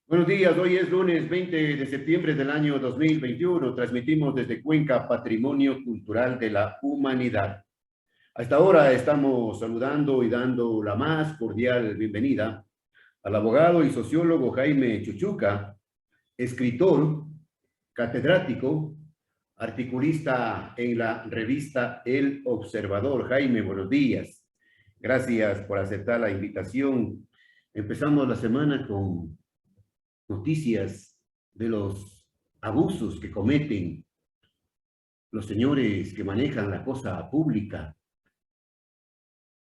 Buenos días, hoy es lunes 20 de septiembre del año 2021. Transmitimos desde Cuenca Patrimonio Cultural de la Humanidad. Hasta ahora estamos saludando y dando la más cordial bienvenida al abogado y sociólogo Jaime Chuchuca, escritor, catedrático, articulista en la revista El Observador. Jaime, buenos días. Gracias por aceptar la invitación. Empezamos la semana con noticias de los abusos que cometen los señores que manejan la cosa pública.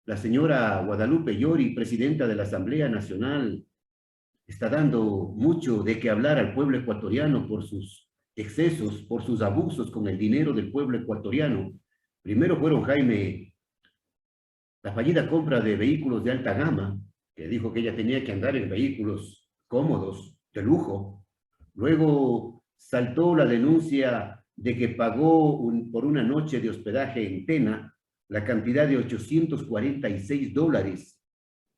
La señora Guadalupe Llori, presidenta de la Asamblea Nacional, está dando mucho de qué hablar al pueblo ecuatoriano por sus excesos, por sus abusos con el dinero del pueblo ecuatoriano. Primero fueron, Jaime, la fallida compra de vehículos de alta gama, que dijo que ella tenía que andar en vehículos cómodos, de lujo. Luego saltó la denuncia de que pagó por una noche de hospedaje en Tena la cantidad de $846,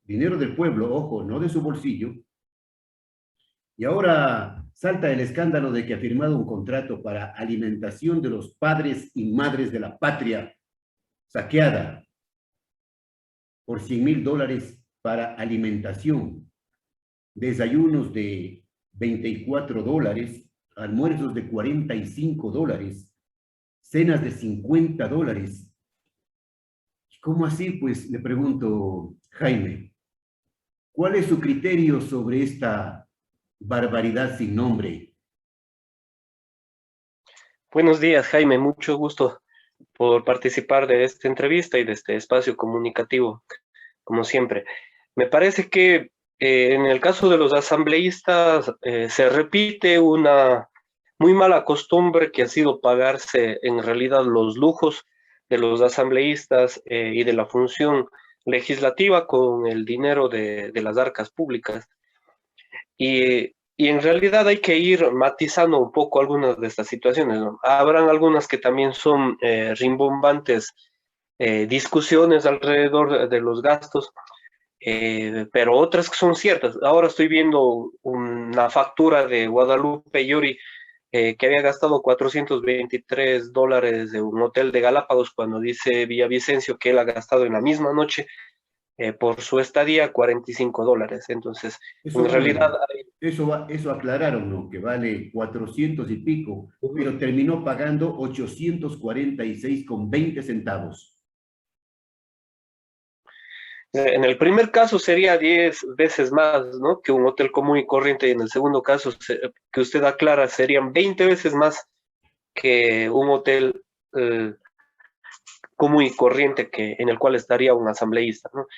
dinero del pueblo, ojo, no de su bolsillo. Y ahora salta el escándalo de que ha firmado un contrato para alimentación de los padres y madres de la patria saqueada por $100,000 para alimentación, desayunos de $24, almuerzos de $45, cenas de $50. ¿Cómo así? Pues le pregunto, Jaime, ¿cuál es su criterio sobre esta barbaridad sin nombre? Buenos días, Jaime. Mucho gusto por participar de esta entrevista y de este espacio comunicativo, como siempre. Me parece que en el caso de los asambleístas se repite una muy mala costumbre que ha sido pagarse en realidad los lujos de los asambleístas y de la función legislativa con el dinero de las arcas públicas. Y en realidad hay que ir matizando un poco algunas de estas situaciones, ¿no? Habrán algunas que también son rimbombantes discusiones alrededor de los gastos, pero otras que son ciertas. Ahora estoy viendo una factura de Guadalupe Llori que había gastado $423 de un hotel de Galápagos cuando dice Villavicencio que él ha gastado en la misma noche por su estadía $45. Entonces, Eso en realidad vale, eso aclararon, ¿no? Que vale 400 y pico, hay... pero terminó pagando 846,20 centavos. En el primer caso sería 10 veces más, ¿no? Que un hotel común y corriente, y en el segundo caso que usted aclara serían 20 veces más que un hotel común y corriente en el cual estaría un asambleísta, ¿no?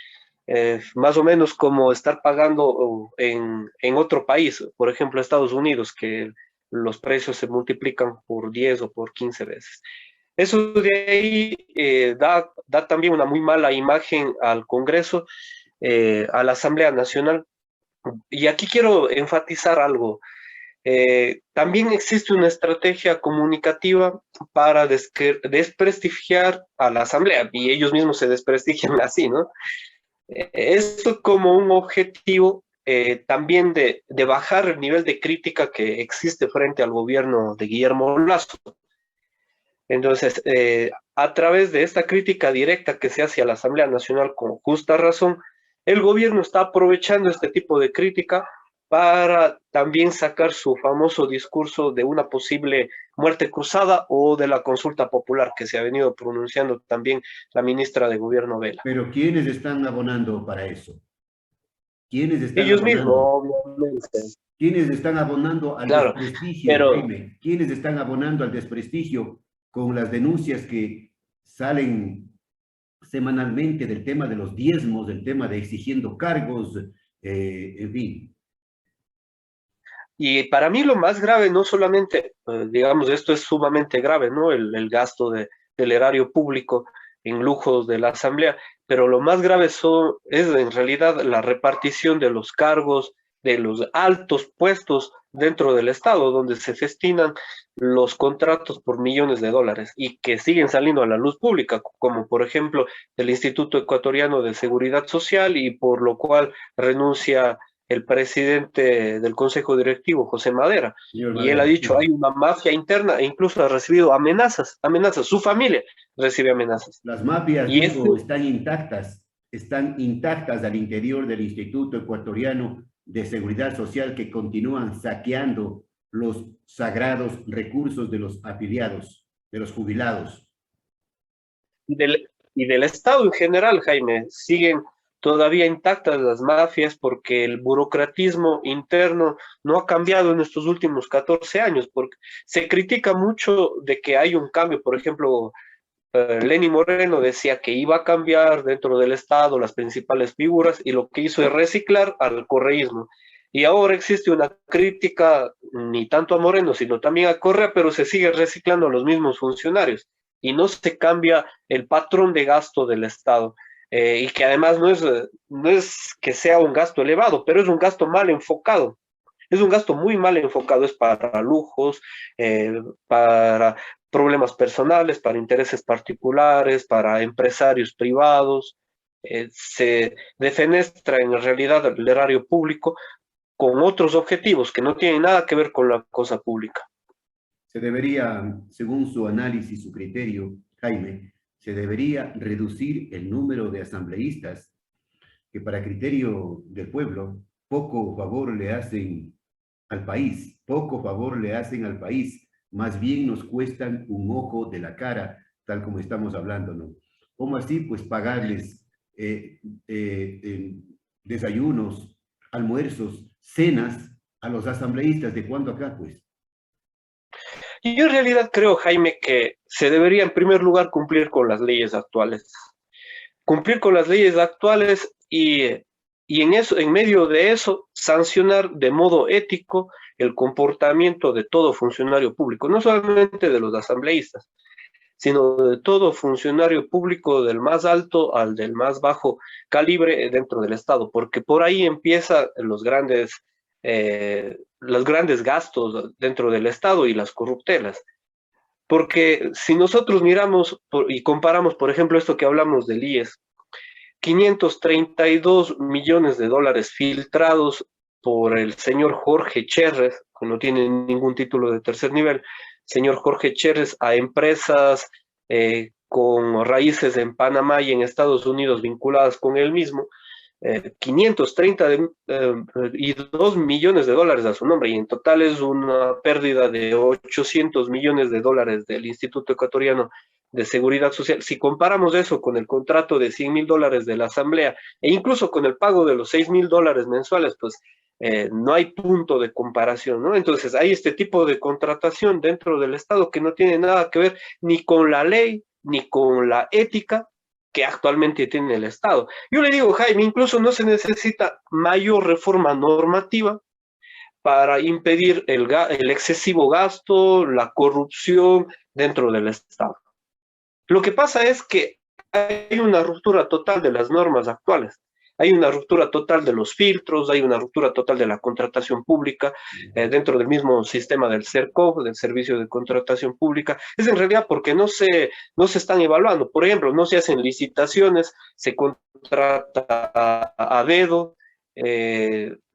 Más o menos como estar pagando en otro país, por ejemplo Estados Unidos, que los precios se multiplican por 10 o por 15 veces. Eso de ahí da también una muy mala imagen al Congreso, a la Asamblea Nacional. Y aquí quiero enfatizar algo. También existe una estrategia comunicativa para desprestigiar a la Asamblea, y ellos mismos se desprestigian así, ¿no? Esto como un objetivo también de bajar el nivel de crítica que existe frente al gobierno de Guillermo Lasso. Entonces, a través de esta crítica directa que se hace a la Asamblea Nacional con justa razón, el gobierno está aprovechando este tipo de crítica para también sacar su famoso discurso de una posible muerte cruzada o de la consulta popular que se ha venido pronunciando también la ministra de Gobierno Vela. Pero ¿quiénes están abonando para eso? ¿Quiénes están Ellos abonando? mismos, obviamente. ¿Quiénes están abonando al Claro, desprestigio, pero Jaime? ¿Quiénes están abonando al desprestigio con las denuncias que salen semanalmente del tema de los diezmos, del tema de exigiendo cargos, en fin? y para mí lo más grave, no solamente, digamos, esto es sumamente grave, ¿no? El gasto del erario público en lujos de la Asamblea, pero lo más grave es en realidad la repartición de los cargos, de los altos puestos dentro del Estado, donde se festinan los contratos por millones de dólares y que siguen saliendo a la luz pública, como por ejemplo el Instituto Ecuatoriano de Seguridad Social, y por lo cual renuncia el presidente del Consejo Directivo, José Madera, Señor y él ha Madera, dicho, sí. hay una mafia interna e incluso ha recibido amenazas, su familia recibe amenazas. Las mafias, Y este, digo, están intactas al interior del Instituto Ecuatoriano de Seguridad Social que continúan saqueando los sagrados recursos de los afiliados, de los jubilados. del, y del Estado en general, Jaime, siguen todavía intactas las mafias porque el burocratismo interno no ha cambiado en estos últimos 14 años, porque se critica mucho de que hay un cambio. Por ejemplo, Lenny Moreno decía que iba a cambiar dentro del Estado las principales figuras y lo que hizo es reciclar al correísmo. Y ahora existe una crítica ni tanto a Moreno, sino también a Correa, pero se sigue reciclando a los mismos funcionarios y no se cambia el patrón de gasto del Estado. Y que además no es que sea un gasto elevado, pero es un gasto mal enfocado. Es un gasto muy mal enfocado, es para lujos, para problemas personales, para intereses particulares, para empresarios privados. Se defenestra en realidad el erario público con otros objetivos que no tienen nada que ver con la cosa pública. Se debería, según su análisis, su criterio, Jaime, se debería reducir el número de asambleístas que para criterio del pueblo poco favor le hacen al país, poco favor le hacen al país, más bien nos cuestan un ojo de la cara, tal como estamos hablando, ¿no? ¿Cómo así? Pues pagarles desayunos, almuerzos, cenas a los asambleístas. ¿De cuándo acá, pues? Y yo en realidad creo, Jaime, que se debería en primer lugar cumplir con las leyes actuales. Cumplir con las leyes actuales y en eso, en medio de eso, sancionar de modo ético el comportamiento de todo funcionario público, no solamente de los asambleístas, sino de todo funcionario público del más alto al del más bajo calibre dentro del Estado, porque por ahí empiezan los grandes gastos dentro del Estado y las corruptelas. Porque si nosotros miramos y comparamos, por ejemplo, esto que hablamos del IES, 532 millones de dólares filtrados por el señor Jorge Cherres, que no tiene ningún título de tercer nivel, señor Jorge Cherres, a empresas con raíces en Panamá y en Estados Unidos vinculadas con él mismo, 532 millones de dólares a su nombre, y en total es una pérdida de 800 millones de dólares del Instituto Ecuatoriano de Seguridad Social. Si comparamos eso con el contrato de 100 mil dólares de la Asamblea e incluso con el pago de los 6 mil dólares mensuales, pues no hay punto de comparación, ¿no? Entonces hay este tipo de contratación dentro del Estado que no tiene nada que ver ni con la ley, ni con la ética que actualmente tiene el Estado. Yo le digo, Jaime, incluso no se necesita mayor reforma normativa para impedir el excesivo gasto, la corrupción dentro del Estado. Lo que pasa es que hay una ruptura total de las normas actuales. Hay una ruptura total de los filtros, hay una ruptura total de la contratación pública dentro del mismo sistema del CERCOP, del Servicio de Contratación Pública. Es en realidad porque no se están evaluando. Por ejemplo, no se hacen licitaciones, se contrata a dedo,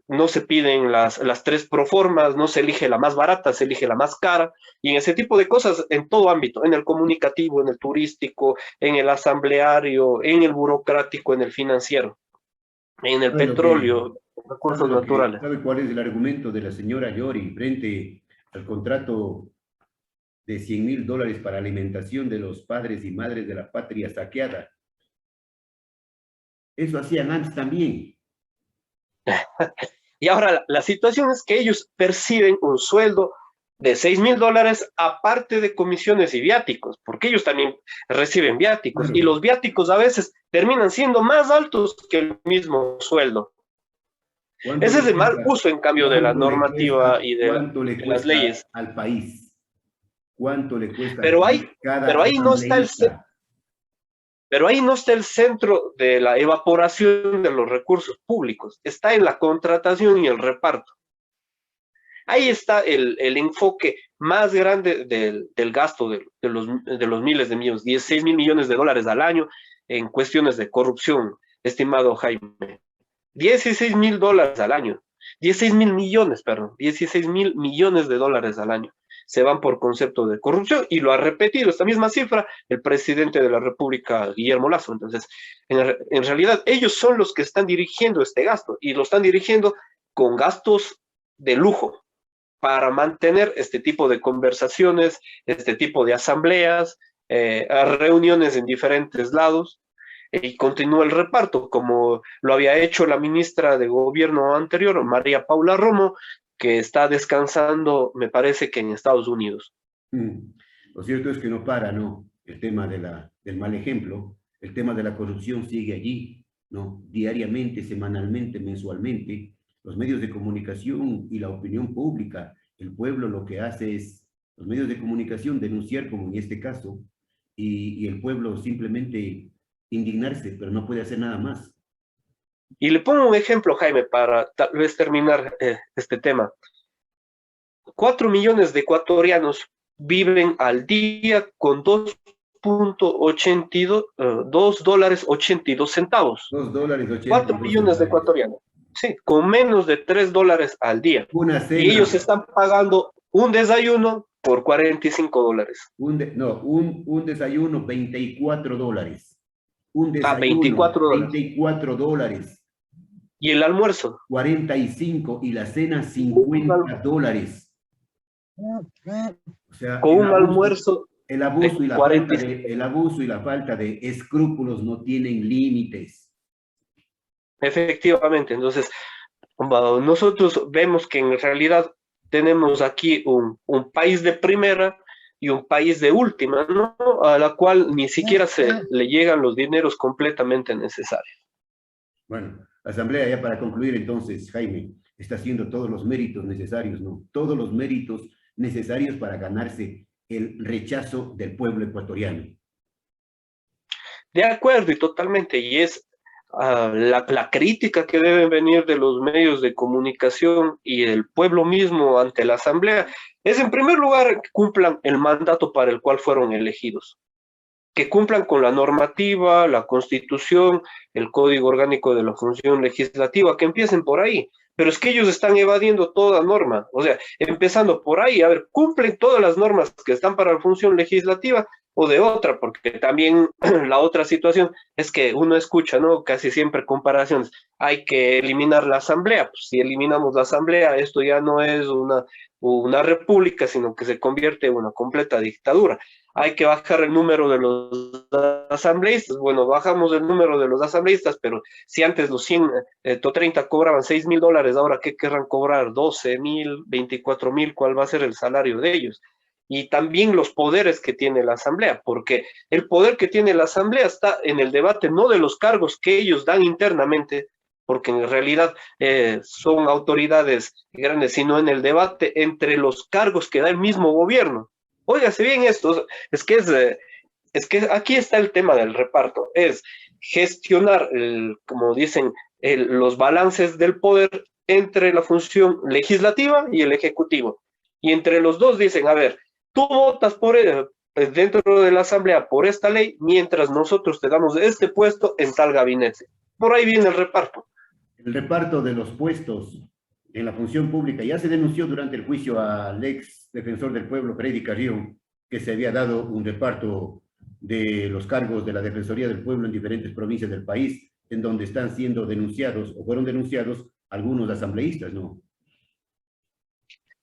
no se piden las tres proformas, no se elige la más barata, se elige la más cara, y en ese tipo de cosas en todo ámbito, en el comunicativo, en el turístico, en el asambleario, en el burocrático, en el financiero, en el petróleo, recursos naturales. ¿Sabe cuál es el argumento de la señora Yori frente al contrato de 100.000 dólares para alimentación de los padres y madres de la patria saqueada? Eso hacían antes también. Y ahora la situación es que ellos perciben un sueldo de 6.000 dólares aparte de comisiones y viáticos, porque ellos también reciben viáticos, y los viáticos a veces terminan siendo más altos que el mismo sueldo. Ese es el mal uso, en cambio, de la normativa y de las leyes. Al país? ¿Cuánto le cuesta pero ahí no está pero ahí no está el centro de la evaporación de los recursos públicos, está en la contratación y el reparto. Ahí está el enfoque más grande del gasto de los miles de millones, 16 mil millones de dólares al año en cuestiones de corrupción, estimado Jaime. 16 mil dólares al año. 16.000 millones de dólares al año se van por concepto de corrupción, y lo ha repetido esta misma cifra el presidente de la República, Guillermo Lasso. Entonces, en realidad, ellos son los que están dirigiendo este gasto, y lo están dirigiendo con gastos de lujo para mantener este tipo de conversaciones, este tipo de asambleas, reuniones en diferentes lados, y continúa el reparto, como lo había hecho la ministra de Gobierno anterior, María Paula Romo, que está descansando, me parece que en Estados Unidos. Lo cierto es que no para, ¿no? El tema del mal ejemplo, el tema de la corrupción sigue allí, ¿no? Diariamente, semanalmente, mensualmente, los medios de comunicación y la opinión pública, el pueblo lo que hace es, los medios de comunicación denunciar, como en este caso, y el pueblo simplemente indignarse, pero no puede hacer nada más. Y le pongo un ejemplo, Jaime, para tal vez terminar este tema. 4 millones de ecuatorianos viven al día con 2.82 dólares 82 centavos. 2 dólares 4 millones de ecuatorianos. Sí, con menos de 3 dólares al día. Una cena. Y ellos están pagando un desayuno por 45 dólares. Un desayuno, 24 dólares. Un desayuno, 24 dólares. 24 dólares. ¿Y el almuerzo? 45, y la cena 50 dólares. O sea, con un almuerzo el abuso y la falta de escrúpulos no tienen límites. Efectivamente, entonces nosotros vemos que en realidad tenemos aquí un país de primera y un país de última, ¿no? A la cual ni siquiera se le llegan los dineros completamente necesarios. Bueno, la Asamblea, ya para concluir entonces, Jaime, está haciendo todos los méritos necesarios, ¿no? Todos los méritos necesarios para ganarse el rechazo del pueblo ecuatoriano. De acuerdo, y totalmente, y es la crítica que debe venir de los medios de comunicación y del pueblo mismo ante la Asamblea, es en primer lugar que cumplan el mandato para el cual fueron elegidos, que cumplan con la normativa, la Constitución, el Código Orgánico de la Función Legislativa, que empiecen por ahí. Pero es que ellos están evadiendo toda norma, o sea, empezando por ahí, a ver, ¿cumplen todas las normas que están para la función legislativa o de otra? Porque también la otra situación es que uno escucha, ¿no? Casi siempre comparaciones, hay que eliminar la asamblea. Pues si eliminamos la asamblea, esto ya no es una república, sino que se convierte en una completa dictadura. Hay que bajar el número de los asambleístas. Bueno, bajamos el número de los asambleístas, pero si antes los 130 cobraban 6.000 dólares, ahora ¿qué querrán cobrar? 12.000, 24.000, ¿cuál va a ser el salario de ellos? Y también los poderes que tiene la asamblea, porque el poder que tiene la asamblea está en el debate no de los cargos que ellos dan internamente, porque en realidad son autoridades grandes, sino en el debate entre los cargos que da el mismo gobierno. Óigase bien esto, es que aquí está el tema del reparto, es gestionar, como dicen, los balances del poder entre la función legislativa y el ejecutivo. Y entre los dos dicen, a ver, tú votas dentro de la asamblea por esta ley, mientras nosotros te damos este puesto en tal gabinete. Por ahí viene el reparto. El reparto de los puestos en la función pública ya se denunció durante el juicio al ex defensor del pueblo, Freddy Carrió, que se había dado un reparto de los cargos de la Defensoría del Pueblo en diferentes provincias del país, en donde están siendo denunciados o fueron denunciados algunos asambleístas, ¿no?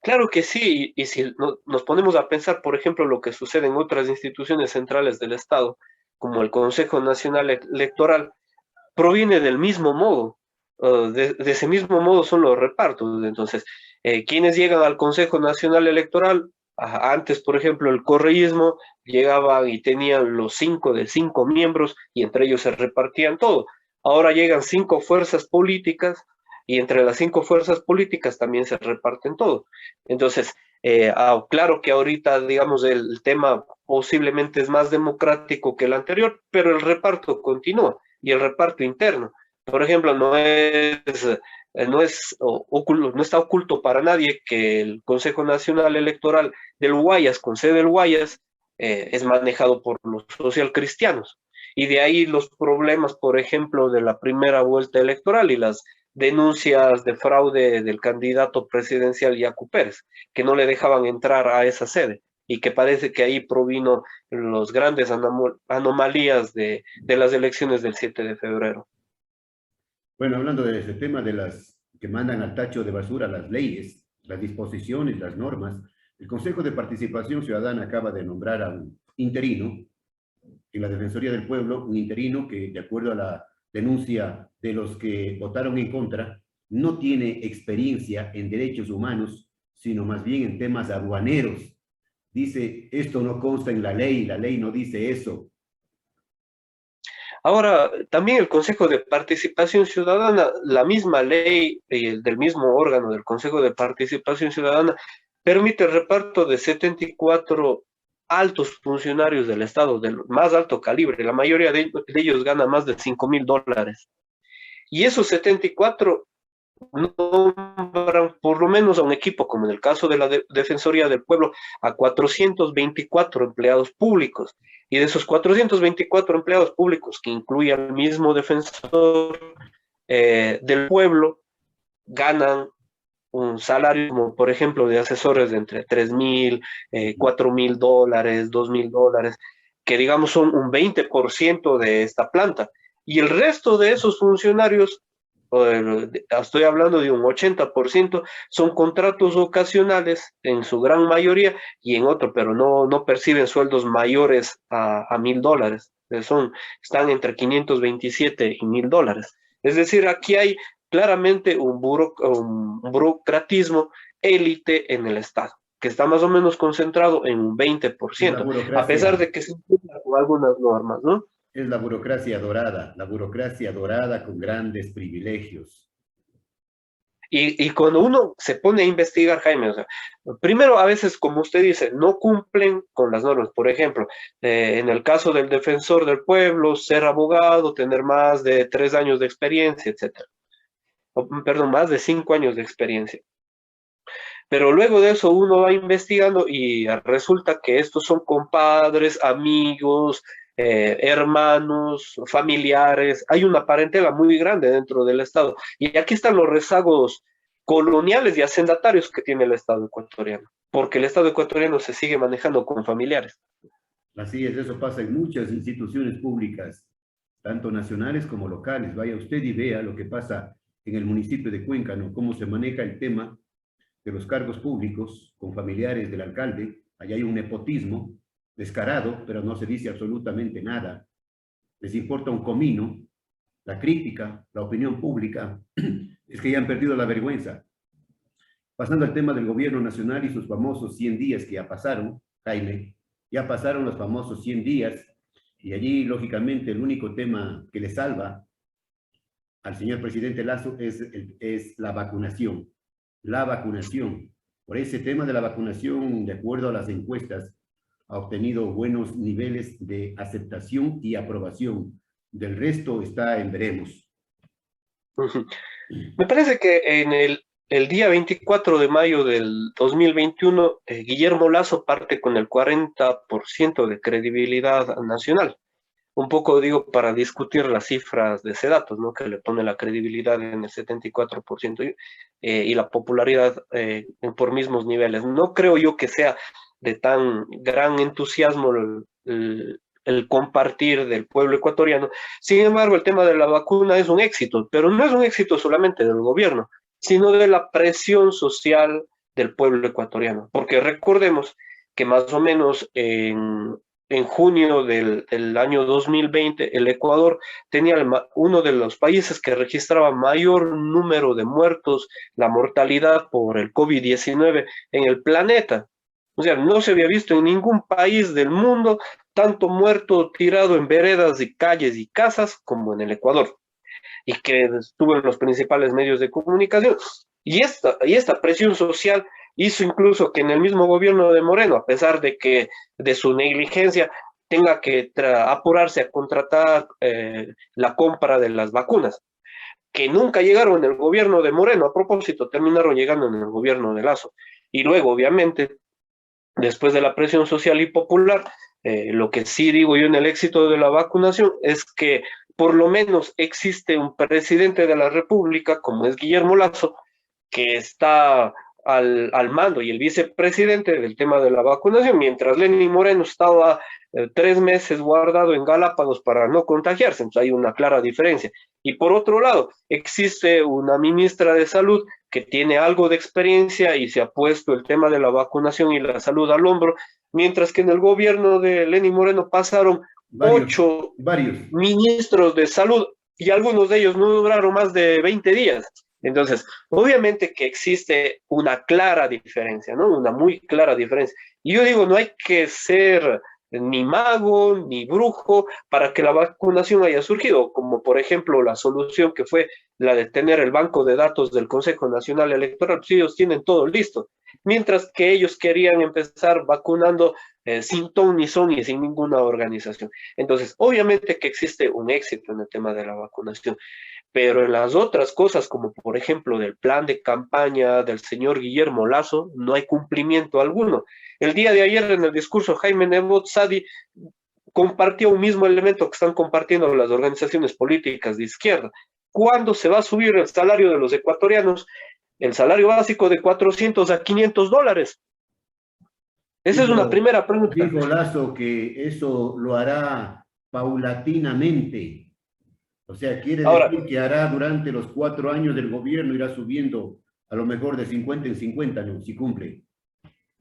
Claro que sí, y si nos ponemos a pensar, por ejemplo, lo que sucede en otras instituciones centrales del Estado, como el Consejo Nacional Electoral, proviene del mismo modo. De ese mismo modo son los repartos. Entonces, quienes llegan al Consejo Nacional Electoral, antes, por ejemplo, el correísmo llegaba y tenían los 5 de 5 miembros y entre ellos se repartían todo. Ahora llegan 5 fuerzas políticas y entre las 5 fuerzas políticas también se reparten todo. Entonces, claro que ahorita, digamos, el tema posiblemente es más democrático que el anterior, pero el reparto continúa y el reparto interno. Por ejemplo, no está oculto para nadie que el Consejo Nacional Electoral del Guayas, con sede del Guayas, es manejado por los socialcristianos. Y de ahí los problemas, por ejemplo, de la primera vuelta electoral y las denuncias de fraude del candidato presidencial Yacu Pérez, que no le dejaban entrar a esa sede y que parece que ahí provino los grandes anomalías de las elecciones del 7 de febrero. Bueno, hablando de ese tema de las que mandan al tacho de basura las leyes, las disposiciones, las normas, el Consejo de Participación Ciudadana acaba de nombrar a un interino en la Defensoría del Pueblo, un interino que, de acuerdo a la denuncia de los que votaron en contra, no tiene experiencia en derechos humanos, sino más bien en temas aduaneros. Dice, esto no consta en la ley no dice eso. Ahora, también el Consejo de Participación Ciudadana, la misma ley del mismo órgano del Consejo de Participación Ciudadana, permite el reparto de 74 altos funcionarios del Estado, del más alto calibre. La mayoría de ellos gana más de $5.000. Y esos 74 nombran por lo menos a un equipo, como en el caso de la Defensoría del Pueblo, a 424 empleados públicos. Y de esos 424 empleados públicos, que incluye al mismo defensor del pueblo, ganan un salario, como por ejemplo de asesores de entre $3.000, $4.000, $2.000, que digamos son un 20% de esta planta. Y el resto de esos funcionarios, estoy hablando de un 80%, son contratos ocasionales en su gran mayoría y en otro, pero no perciben sueldos mayores a $1.000. Están entre 527 y $1.000. Es decir, aquí hay claramente un burocratismo élite en el Estado, que está más o menos concentrado en un 20%, a pesar de que se cumplan con algunas normas, ¿no? Es la burocracia dorada con grandes privilegios. Y cuando uno se pone a investigar, Jaime, o sea, primero a veces, como usted dice, no cumplen con las normas. Por ejemplo, en el caso del defensor del pueblo, ser abogado, tener más de 3 años de experiencia, etcétera. Perdón, más de 5 años de experiencia. Pero luego de eso uno va investigando y resulta que estos son compadres, amigos, hermanos, familiares. Hay una parentela muy grande dentro del Estado. Y aquí están los rezagos coloniales y hacendatarios que tiene el Estado ecuatoriano, porque el Estado ecuatoriano se sigue manejando con familiares. Así es, eso pasa en muchas instituciones públicas, tanto nacionales como locales. Vaya usted y vea lo que pasa en el municipio de Cuenca, ¿no? Cómo se maneja el tema de los cargos públicos con familiares del alcalde. Allá hay un nepotismo descarado, pero no se dice absolutamente nada. Les importa un comino. La crítica, la opinión pública, es que ya han perdido la vergüenza. Pasando al tema del gobierno nacional y sus famosos 100 días que ya pasaron, Jaime, ya pasaron los famosos 100 días, y allí, lógicamente, el único tema que le salva al señor presidente Lasso es la vacunación. La vacunación. Por ese tema de la vacunación, de acuerdo a las encuestas, ha obtenido buenos niveles de aceptación y aprobación. Del resto está en veremos. Me parece que en el día 24 de mayo del 2021, Guillermo Lasso parte con el 40% de credibilidad nacional. Un poco, digo, para discutir las cifras de Sedatos, ¿no? Que le pone la credibilidad en el 74% y la popularidad por mismos niveles. No creo yo que sea de tan gran entusiasmo el compartir del pueblo ecuatoriano. Sin embargo, el tema de la vacuna es un éxito, pero no es un éxito solamente del gobierno, sino de la presión social del pueblo ecuatoriano. Porque recordemos que más o menos en junio del año 2020, el Ecuador tenía uno de los países que registraba mayor número de muertos, la mortalidad por el COVID-19 en el planeta. O sea, no se había visto en ningún país del mundo tanto muerto tirado en veredas y calles y casas como en el Ecuador, y que estuvo en los principales medios de comunicación. Y esta presión social hizo incluso que en el mismo gobierno de Moreno, a pesar de su negligencia, tenga que apurarse a contratar la compra de las vacunas, que nunca llegaron en el gobierno de Moreno, a propósito, terminaron llegando en el gobierno de Lasso. Y luego, obviamente, después de la presión social y popular, lo que sí digo yo en el éxito de la vacunación es que por lo menos existe un presidente de la República, como es Guillermo Lasso, que está al mando, y el vicepresidente del tema de la vacunación, mientras Lenín Moreno estaba 3 meses guardado en Galápagos para no contagiarse. Entonces hay una clara diferencia. Y por otro lado, existe una ministra de Salud que tiene algo de experiencia y se ha puesto el tema de la vacunación y la salud al hombro, mientras que en el gobierno de Lenín Moreno pasaron Varios, 8 varios. ministros de salud y algunos de ellos no duraron más de 20 días. Entonces, obviamente que existe una clara diferencia, ¿no? Una muy clara diferencia. Y yo digo, no hay que ser ni mago ni brujo para que la vacunación haya surgido, como por ejemplo la solución que fue la de tener el banco de datos del Consejo Nacional Electoral. Pues ellos tienen todo listo, mientras que ellos querían empezar vacunando sin ton ni son y sin ninguna organización. Entonces, obviamente que existe un éxito en el tema de la vacunación, pero en las otras cosas, como por ejemplo del plan de campaña del señor Guillermo Lasso, no hay cumplimiento alguno. El día de ayer en el discurso Jaime Nebot Sadi compartió un mismo elemento que están compartiendo las organizaciones políticas de izquierda. ¿Cuándo se va a subir el salario de los ecuatorianos? El salario básico de 400 a 500 dólares. Esa es una Dijo, primera pregunta. dijo Lazo que eso lo hará paulatinamente. O sea, quiere Ahora, decir que hará durante los 4 años del gobierno, irá subiendo a lo mejor de 50 en 50, ¿no? Si cumple.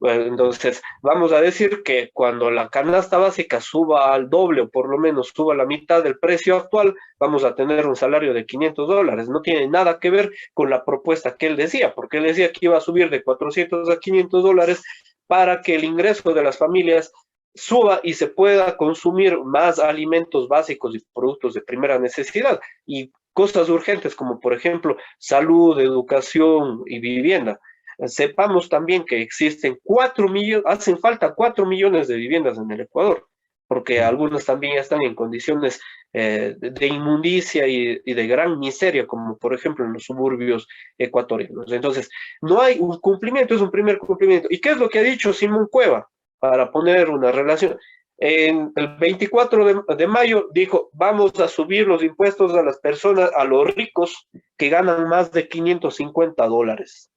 bueno, entonces, vamos a decir que cuando la canasta básica suba al doble o por lo menos suba a la mitad del precio actual, vamos a tener un salario de 500 dólares. No tiene nada que ver con la propuesta que él decía, porque él decía que iba a subir de 400 a 500 dólares para que el ingreso de las familias suba y se pueda consumir más alimentos básicos y productos de primera necesidad y cosas urgentes como por ejemplo salud, educación y vivienda. Sepamos también que existen 4 millones, hacen falta 4 millones de viviendas en el Ecuador, porque algunas también están en condiciones de inmundicia y de gran miseria, como por ejemplo en los suburbios ecuatorianos. Entonces, no hay un cumplimiento, es un primer cumplimiento. ¿Y qué es lo que ha dicho Simón Cueva? Para poner una relación. En el 24 de mayo dijo, vamos a subir los impuestos a las personas, a los ricos que ganan más de 550 dólares.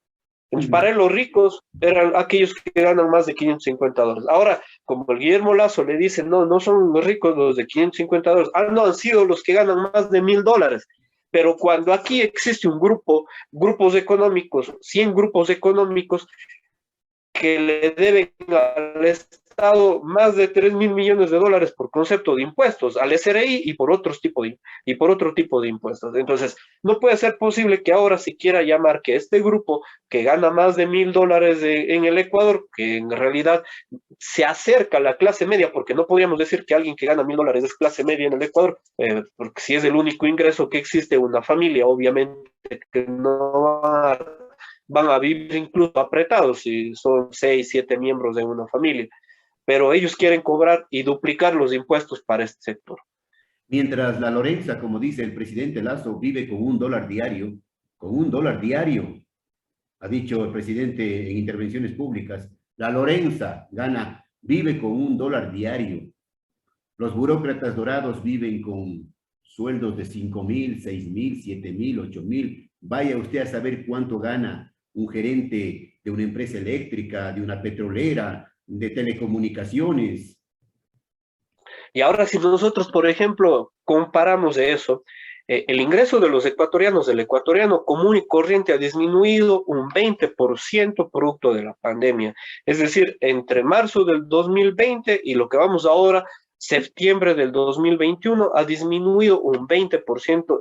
Entonces, para él los ricos eran aquellos que ganan más de 550 dólares. Ahora, como el Guillermo Lasso le dice, no, no son los ricos los de 550 dólares, no, han sido los que ganan más de 1000 dólares. Pero cuando aquí existe un grupo, grupos económicos, 100 grupos económicos que le deben al Estado más de 3.000 millones de dólares por concepto de impuestos, al SRI y por otro tipo de impuestos. Entonces, no puede ser posible que ahora se quiera llamar que este grupo que gana más de 1.000 dólares en el Ecuador, que en realidad se acerca a la clase media, porque no podríamos decir que alguien que gana 1.000 dólares es clase media en el Ecuador, porque si es el único ingreso que existe una familia, obviamente que no va a van a vivir incluso apretados si son 6, 7 miembros de una familia, pero ellos quieren cobrar y duplicar los impuestos para este sector. Mientras la Lorenza, como dice el presidente Lazo, vive con $1 diario, ha dicho el presidente en intervenciones públicas, la Lorenza vive con $1 diario. Los burócratas dorados viven con sueldos de 5.000, 6.000, 7.000, 8.000. Vaya usted a saber cuánto gana un gerente de una empresa eléctrica, de una petrolera, de telecomunicaciones. Y ahora si nosotros, por ejemplo, comparamos eso, el ingreso de los ecuatorianos, del ecuatoriano común y corriente ha disminuido un 20% producto de la pandemia. Es decir, entre marzo del 2020 y lo que vamos ahora, septiembre del 2021, ha disminuido un 20%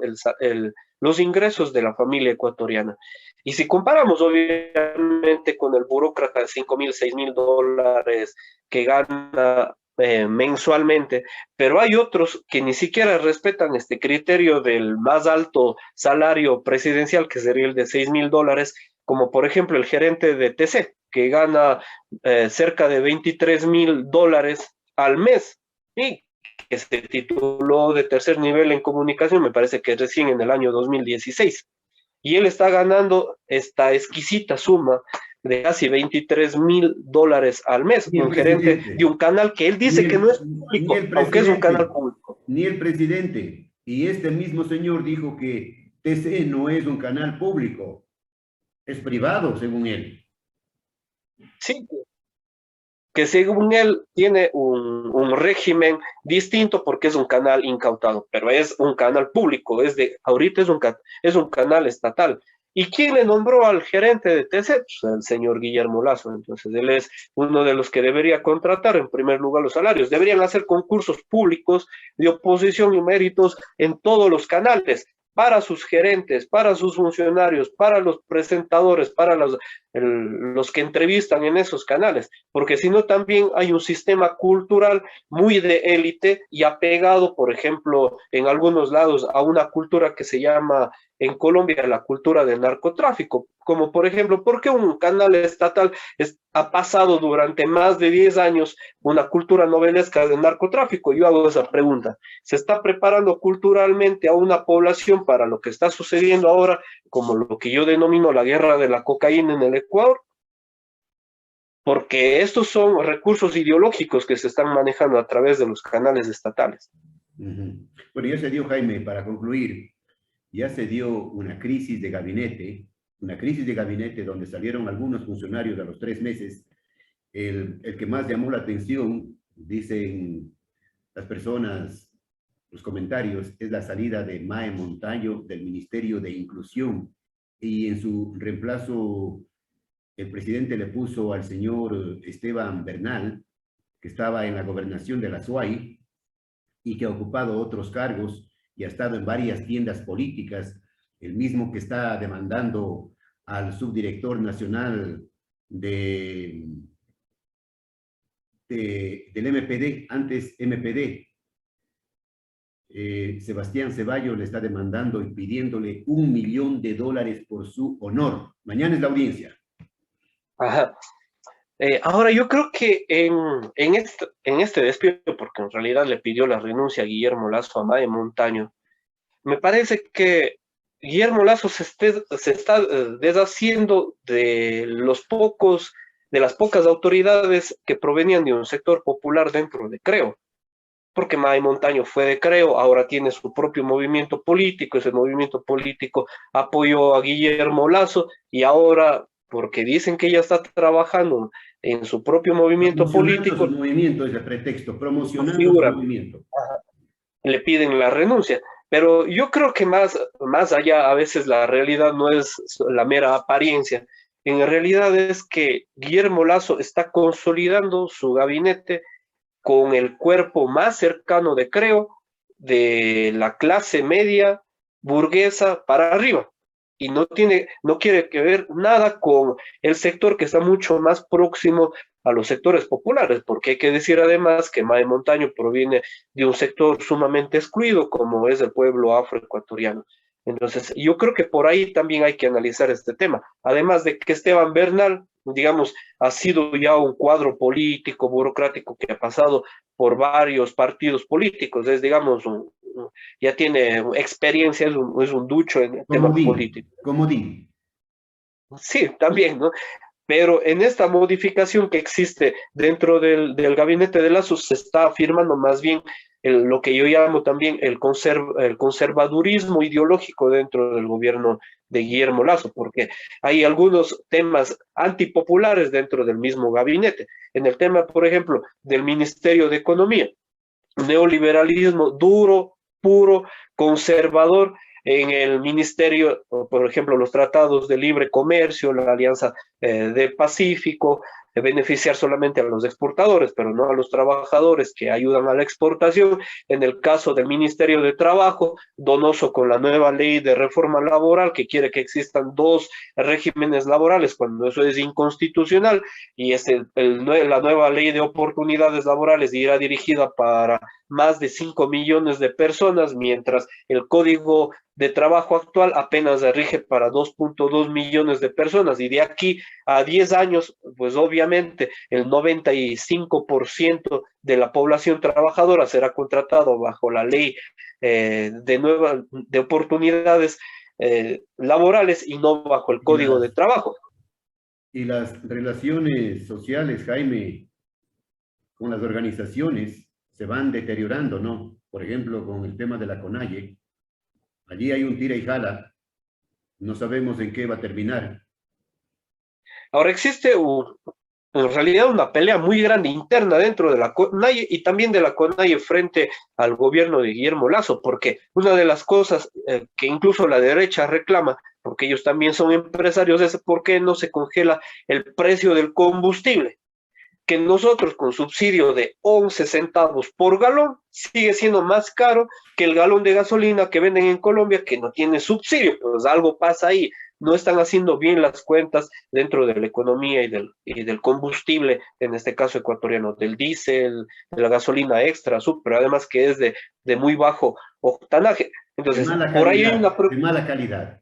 los ingresos de la familia ecuatoriana. Y si comparamos, obviamente, con el burócrata de 5.000, 6.000 dólares que gana mensualmente, pero hay otros que ni siquiera respetan este criterio del más alto salario presidencial, que sería el de 6.000 dólares, como por ejemplo el gerente de TC, que gana cerca de 23.000 dólares al mes y que se tituló de tercer nivel en comunicación, me parece que recién en el año 2016. Y él está ganando esta exquisita suma de casi 23.000 dólares al mes, un gerente de un canal que él dice que no es público, aunque es un canal público. Ni el presidente. Y este mismo señor dijo que TC no es un canal público, es privado, según él. Sí, que según él tiene un régimen distinto porque es un canal incautado, pero es un canal público, ahorita es un canal estatal. ¿Y quién le nombró al gerente de TC? Pues el señor Guillermo Lazo. Entonces, él es uno de los que debería contratar en primer lugar los salarios. Deberían hacer concursos públicos de oposición y méritos en todos los canales, para sus gerentes, para sus funcionarios, para los presentadores, para los que entrevistan en esos canales, porque si no también hay un sistema cultural muy de élite y apegado, por ejemplo, en algunos lados a una cultura que se llama en Colombia la cultura del narcotráfico, como por ejemplo, ¿por qué un canal estatal ha pasado durante más de 10 años una cultura novelesca del narcotráfico? Yo hago esa pregunta. ¿Se está preparando culturalmente a una población para lo que está sucediendo ahora, como lo que yo denomino la guerra de la cocaína en el Ecuador? Porque estos son recursos ideológicos que se están manejando a través de los canales estatales. Bueno, ya se dio, Jaime, para concluir, ya se dio una crisis de gabinete donde salieron algunos funcionarios a los 3 meses. El que más llamó la atención, dicen las personas, los comentarios, es la salida de Mae Montaño del Ministerio de Inclusión, y en su reemplazo el presidente le puso al señor Esteban Bernal, que estaba en la gobernación de la SUAY y que ha ocupado otros cargos y ha estado en varias tiendas políticas, el mismo que está demandando al subdirector nacional del MPD, antes MPD, Sebastián Ceballos, le está demandando y pidiéndole $1.000.000 por su honor. Mañana es la audiencia. Ajá. Ahora, yo creo que en este despido, porque en realidad le pidió la renuncia a Guillermo Lazo a Mae Montaño, me parece que Guillermo Lazo se está deshaciendo de las pocas autoridades que provenían de un sector popular dentro de Creo, porque Mae Montaño fue de Creo, ahora tiene su propio movimiento político, ese movimiento político apoyó a Guillermo Lazo y ahora, porque dicen que ella está trabajando en su propio movimiento Promocionando su político, movimiento es el pretexto, su promocionando su figura, movimiento. le piden la renuncia. Pero yo creo que más allá, a veces la realidad no es la mera apariencia. En realidad es que Guillermo Lazo está consolidando su gabinete con el cuerpo más cercano de Creo, de la clase media burguesa para arriba. Y no quiere que ver nada con el sector que está mucho más próximo a los sectores populares, porque hay que decir además que Mae Montaño proviene de un sector sumamente excluido, como es el pueblo afroecuatoriano. Entonces, yo creo que por ahí también hay que analizar este tema. Además de que Esteban Bernal, digamos, ha sido ya un cuadro político, burocrático que ha pasado por varios partidos políticos, es, digamos, ya tiene experiencia, es un ducho en el tema Comodín, político. comodín. Sí, también, ¿no? Pero en esta modificación que existe dentro del gabinete de Lazo se está afirmando más bien lo que yo llamo también el conservadurismo ideológico dentro del gobierno de Guillermo Lazo, porque hay algunos temas antipopulares dentro del mismo gabinete. En el tema, por ejemplo, del Ministerio de Economía, neoliberalismo duro, puro, conservador. En el ministerio, por ejemplo, los tratados de libre comercio, la Alianza del Pacífico, beneficiar solamente a los exportadores, pero no a los trabajadores que ayudan a la exportación. En el caso del Ministerio de Trabajo, Donoso con la nueva ley de reforma laboral que quiere que existan dos regímenes laborales, cuando eso es inconstitucional, y es la nueva ley de oportunidades laborales irá dirigida para más de 5 millones de personas, mientras el Código de Trabajo actual apenas rige para 2.2 millones de personas, y de aquí a 10 años, pues obviamente el 95% de la población trabajadora será contratado bajo la ley de oportunidades laborales y no bajo el Y Código de Trabajo. y las relaciones sociales, Jaime, con las organizaciones se van deteriorando, ¿no? Por ejemplo, con el tema de la CONAIE, allí hay un tira y jala, no sabemos en qué va a terminar. Ahora existe en realidad una pelea muy grande interna dentro de la CONAIE y también de la CONAIE frente al gobierno de Guillermo Lasso, porque una de las cosas que incluso la derecha reclama, porque ellos también son empresarios, es por qué no se congela el precio del combustible, que nosotros con subsidio de 11 centavos por galón sigue siendo más caro que el galón de gasolina que venden en Colombia, que no tiene subsidio. Pues algo pasa ahí, no están haciendo bien las cuentas dentro de la economía y del combustible, en este caso ecuatoriano, del diésel, de la gasolina extra, pero además que es de muy bajo octanaje. De Entonces, mala por ahí calidad, de mala calidad.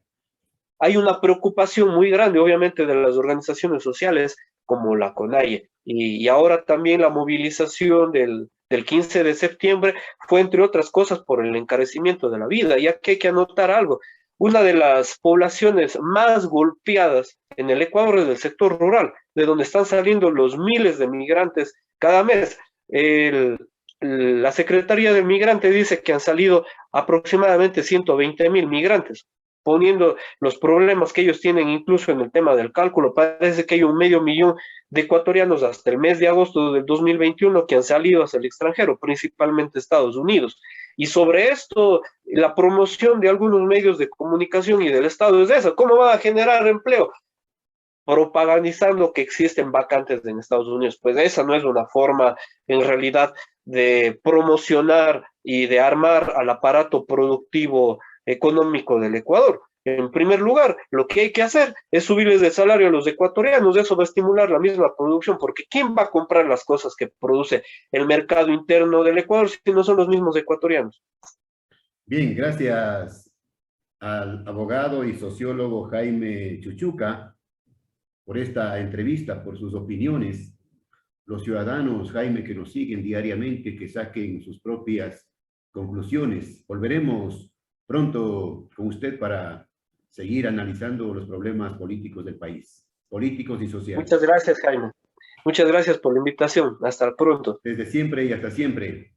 hay una preocupación muy grande, obviamente, de las organizaciones sociales como la CONAIE. Y ahora también la movilización del 15 de septiembre fue, entre otras cosas, por el encarecimiento de la vida. Y aquí hay que anotar algo. Una de las poblaciones más golpeadas en el Ecuador es el sector rural, de donde están saliendo los miles de migrantes cada mes. La Secretaría del Migrante dice que han salido aproximadamente 120.000 migrantes, poniendo los problemas que ellos tienen incluso en el tema del cálculo. Parece que hay 500.000 de ecuatorianos hasta el mes de agosto del 2021 que han salido hacia el extranjero, principalmente Estados Unidos. Y sobre esto, la promoción de algunos medios de comunicación y del Estado es esa. ¿Cómo van a generar empleo? Propagandizando que existen vacantes en Estados Unidos. Pues esa no es una forma, en realidad, de promocionar y de armar al aparato productivo económico del Ecuador. En primer lugar, lo que hay que hacer es subirles el salario a los ecuatorianos, eso va a estimular la misma producción, porque ¿quién va a comprar las cosas que produce el mercado interno del Ecuador si no son los mismos ecuatorianos? Bien, gracias al abogado y sociólogo Jaime Chuchuca por esta entrevista, por sus opiniones. Los ciudadanos, Jaime, que nos siguen diariamente, que saquen sus propias conclusiones. Volveremos pronto con usted para seguir analizando los problemas políticos del país, políticos y sociales. Muchas gracias, Jaime. Muchas gracias por la invitación. Hasta pronto. Desde siempre y hasta siempre.